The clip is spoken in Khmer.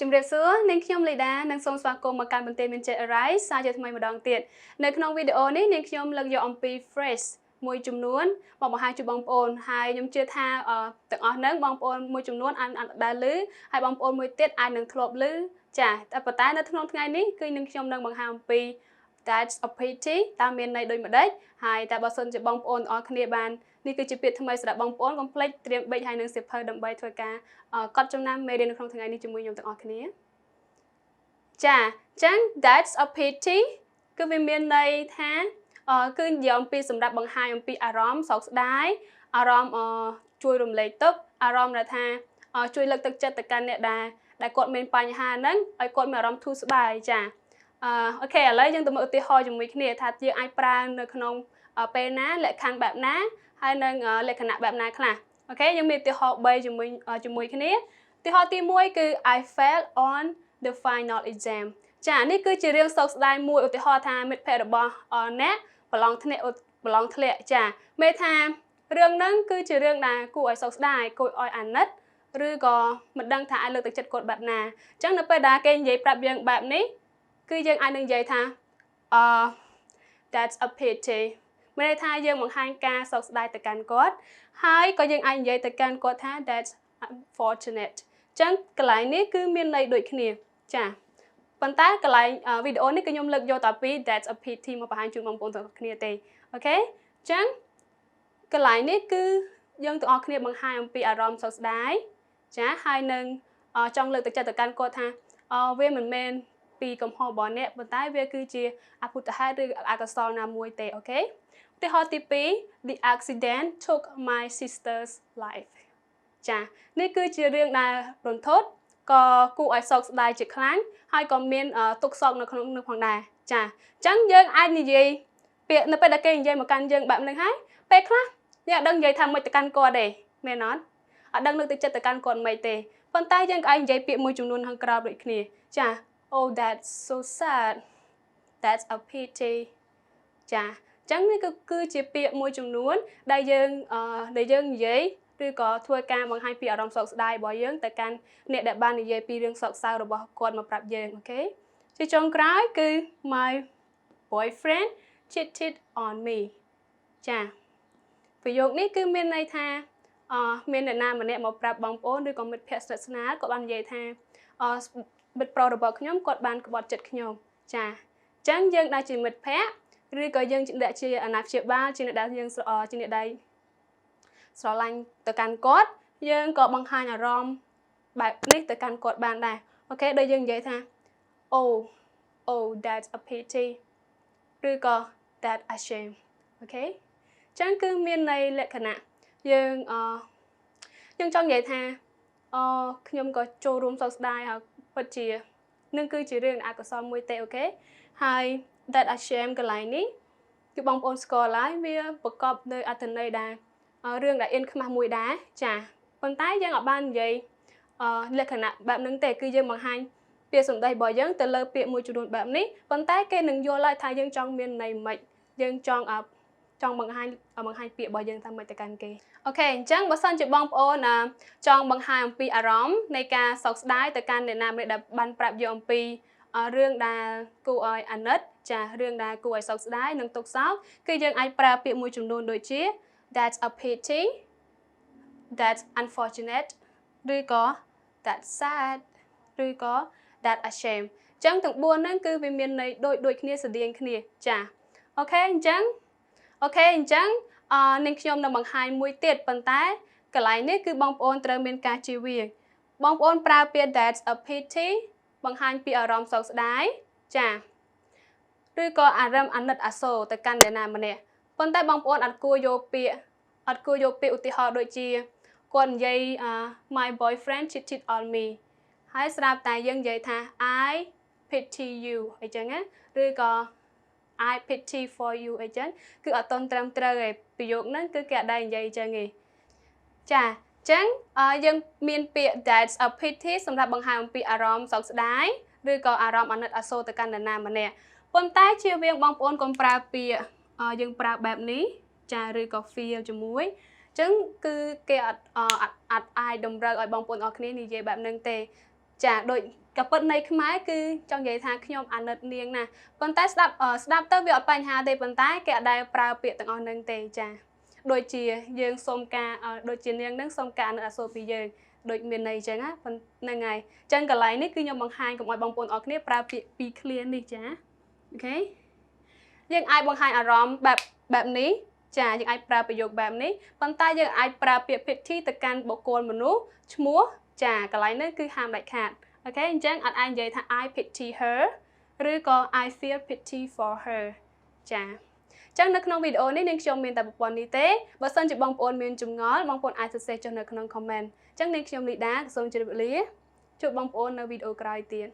ជំរាបសួរនាងខ្ញុំ Lyda និងសូមស្វាគមន៍មកកាន់ Banteay Meachey សាជាថ្មីម្ដងទៀតនៅក្នុងវីដេអូនេះនាងខ្ញុំលើកយកអំពី phrase មួយចំនួនមកបង្ហាញជូនបងប្អូនហើយខ្ញុំជឿថាទាំងអស់ហ្នឹងបងប្អូនមួយចំនួនអាចដែលឮហើយបងប្អូនមួយទៀតអាចនឹងធ្លាប់ឮចាតែប៉ុន្តែនៅក្នុងថ្ងៃនេះគឺនាងខ្ញុំនឹងបង្ហាញអំពី that's a pity តើមានន័យដូចម្ដេចហើយតែបើសិនជាបងប្អូនទាំងអស់គ្នាបាននេះគឺជាពាក្យថ្មីសម្រាប់បងប្អូនកុំភ្លេចត្រៀមប៊ិចហើយនឹងសៀវភៅដើម្បីធ្វើការកត់ចំណាំមេរៀននៅក្នុងថ្ងៃនេះជាមួយខ្ញុំទាំងអស់គ្នាចាអញ្ចឹង that's a pity គឺវាមានន័យថាគឺនិយាយអំពីសម្រាប់បង្ហាញអំពីអារម្មណ៍សោកស្ដាយអារម្មណ៍ជួយរំលែកទុក្ខអារម្មណ៍ដែលថាជួយលើកទឹកចិត្តទៅកាន់អ្នកដែលគាត់មានបញ្ហាហ្នឹងឲ្យគាត់មានអារម្មណ៍ធូរស្បើយចាអូខេឥឡូវយើងទៅមើលឧទាហរណ៍ជាមួយគ្នាថាយើងអាចប្រើនៅក្នុងពេលណាលក្ខខណ្ឌបែបណាហើយនឹងលក្ខណៈបែបណាខ្លះអូខេយើងមានឧទាហរណ៍3ជាមួយគ្នាឧទាហរណ៍ទី1គឺ I failed on the final exam ចានេះគឺជារឿងសោកស្ដាយមួយឧទាហរណ៍ថាមិត្តភ័ក្តិរបស់អ្នកប្រឡងធ្លាក់ចាមេថារឿងហ្នឹងគឺជារឿងដែលគួរឲ្យសោកស្ដាយគួរឲ្យអាណិតឬក៏មិនដឹងថាអាចលើកទឹកចិត្តគាត់បែបណាអញ្ចឹងនៅពេលដែលគេនិយាយប្រាប់យើងបែបនេះគឺយើងអាចនឹងនិយាយថាthat's a pity មានន័យថាយើងបង្ហាញការសោកស្ដាយទៅកាន់គាត់ហើយក៏យើងអាចនិយាយទៅកាន់គាត់ថា that's unfortunate អញ្ចឹងកន្លែងនេះគឺមានន័យដូចគ្នាចាប៉ុន្តែកន្លែងវីដេអូនេះគឺខ្ញុំលើកយកតែពី that's a pity មកបង្ហាញជូនបងប្អូនទាំងអស់គ្នាទេអូខេអញ្ចឹងកន្លែងនេះគឺយើងទាំងអស់គ្នាបង្ហាញអំពីអារម្មណ៍សោកស្ដាយចាហើយនឹងចង់លើកទឹកចិត្តទៅកាន់គាត់ថាវាមិនមែនពីកំហុសរបស់អ្នកប៉ុន្តែវាគឺជាអភូតហេតុឬអកុសលណាមួយទេអូខេឧទាហរណ៍ទី2 The accident took my sister's life ចានេះគឺជារឿងដែលរន្ធត់ក៏គួរឲ្យសោកស្ដាយជាខ្លាំងហើយក៏មានទុក្ខសោកនៅក្នុងនោះផងដែរចាអញ្ចឹងយើងអាចនិយាយពាក្យនៅពេលដែលគេនិយាយមកកាន់យើងបែបនេះហើយពេលខ្លះយើងអត់ដឹងនិយាយថាមិនទៅកាន់គាត់ទេមែនអត់អត់ដឹងលើកទឹកចិត្តទៅកាន់គាត់មិនទេប៉ុន្តែយើងក៏អាចនិយាយពាក្យមួយចំនួនខាងក្រៅដូចគ្នាចា Oh that's so sad that's a pity ចាអញ្ចឹងនេះគឺជាពាក្យមួយចំនួនដែលយើងនិយាយឬក៏ធ្វើការបង្ហាញពីអារម្មណ៍សោកស្ដាយរបស់យើងទៅកាន់អ្នកដែលបាននិយាយពីរឿងសោកសៅរបស់គាត់មកប្រាប់យើងអូខេជាចុងក្រោយគឺ my boyfriend cheated on me ចាប្រយោគនេះគឺមានន័យថាមានអ្នកណាម្នាក់មកប្រាប់បងប្អូនឬក៏មិត្តភក្តិស្និទ្ធស្នាលគាត់បាននិយាយថាមិត្តប្រុសរបស់ខ្ញុំគាត់បានក្បត់ចិត្តខ្ញុំចាអញ្ចឹងយើងដែលជាមិត្តភក្តិឬក៏យើងដែលជាអាណាព្យាបាលជាអ្នកដែលយើងជាអ្នកដែលស្រឡាញ់ទៅកាន់គាត់យើងក៏បង្ហាញអារម្មណ៍បែបនេះទៅកាន់គាត់បានដែរអូខេដូចយើងនិយាយថា oh that's a pity ឬក៏ that's a shame អូខេអញ្ចឹងគឺមានន័យលក្ខណៈយើងចង់និយាយថាខ្ញុំក៏ចូលរួមសោកស្ដាយហើយពិតជានឹងគឺជារឿងអកុសលមួយទេអូខេហើយ that a shame កន្លែងនេះគឺបងប្អូនស្គាល់ហើយវាប្រកបដោយអត្ថន័យដែររឿងដែលអៀនខ្មាស់មួយដែរចាប៉ុន្តែយើងអាចបាននិយាយលក្ខណៈបែបហ្នឹងទេគឺយើងបង្ហាញពាក្យសម្ដីរបស់យើងទៅលើពាក្យមួយចំនួនបែបនេះប៉ុន្តែគេនឹងយល់ហើយថាយើងចង់មានន័យម៉េចយើងចង់បង្ហាញពាក្យរបស់យើងតាមម៉េចទៅកាន់គេអូខេអញ្ចឹងបើសិនជាបងប្អូនចង់បង្ហាញអំពីអារម្មណ៍នៃការសោកស្ដាយទៅកាន់អ្នកណាម្នាក់ដែលបានប្រាប់យកអំពីរឿងដែលគួរឲ្យអាណិតចារឿងដែលគួរឲ្យសោកស្ដាយនិងទុក្ខសោកគឺយើងអាចប្រើពាក្យមួយចំនួនដូចជា that's a pity that's unfortunate ឬក៏ that's sad ឬក៏ that's a shame អញ្ចឹងទាំង4ហ្នឹងគឺវាមានន័យដូចគ្នាស្រដៀងគ្នាចាអូខេអញ្ចឹងនាងខ្ញុំនឹងបង្ហាញមួយទៀតប៉ុន្តែកន្លែងនេះគឺបងប្អូនត្រូវមានការជៀសវាងបងប្អូនប្រើពាក្យ that's a pity បង្ហាញពីអារម្មណ៍សោកស្ដាយចាឬក៏អារម្មណ៍អាណិតអាសូរទៅកាន់អ្នកណាម្នាក់ប៉ុន្តែបងប្អូនអត់គួរយកពាក្យឧទាហរណ៍ដូចជាគាត់និយាយmy boyfriend cheated on me ហើយស្រាប់តែយើងនិយាយថា I pity you អីចឹងណាឬក៏ I pity for you អីចឹងគឺអត់តន់ត្រឹមត្រូវឯប្រយោគហ្នឹងគឺគេអត់ដែរនិយាយអញ្ចឹងទេចាអញ្ចឹងយើងមានពាក្យ that's a pity សម្រាប់បង្ហាញអំពីអារម្មណ៍សោកស្ដាយឬក៏អារម្មណ៍អាណិតអាសូរទៅកាន់នរណាម្នាក់ប៉ុន្តែជៀសវាងបងប្អូនកុំប្រើពាក្យយើងប្រើបែបនេះចាឬក៏ feel ជាមួយអញ្ចឹងគឺគេអត់អាចតម្រូវឲ្យបងប្អូនអរគ្នានិយាយបែបហ្នឹងទេ ចាដូចក៏ពិតនៃខ្មែរគឺចង់និយាយថាខ្ញុំអាណិតនាងណាប៉ុន្តែស្ដាប់ទៅវាអត់បញ្ហាទេប៉ុន្តែគេអត់ដែលប្រើពាក្យទាំងអស់ហ្នឹងទេចាដូចជាយើងសុំការដូចជានាងហ្នឹងសុំការអាណិតអាសូរពីយើងដូចមានន័យអញ្ចឹងណាហ្នឹងហើយអញ្ចឹងកន្លែងនេះគឺខ្ញុំបង្ហាញកុំឲ្យបងប្អូនអរគ្នាប្រើពាក្យពីរឃ្លានេះចាអូខេយើងអាចបង្ហាញអារម្មណ៍បែបនេះចាយើងអាចប្រើប្រយោគបែបនេះប៉ុន្តែយើងអាចប្រើពាក្យ pity ទៅកាន់បុគ្គលមនុស្សឈ្មោះចាកន្លែងនេះគឺហាមដាច់ខាតអូខេអញ្ចឹងអាចនិយាយថា I pity her ឬក៏ I feel pity for her ចាអញ្ចឹងនៅក្នុងវីដេអូនេះនាងខ្ញុំមានតែប្រព័ន្ធនេះទេបើសិនជាបងប្អូនមានចម្ងល់បងប្អូនអាចសរសេរចុះនៅក្នុង comment អញ្ចឹងនាងខ្ញុំ Lyda សូមជម្រាបលាជួបបងប្អូននៅវីដេអូក្រោយទៀត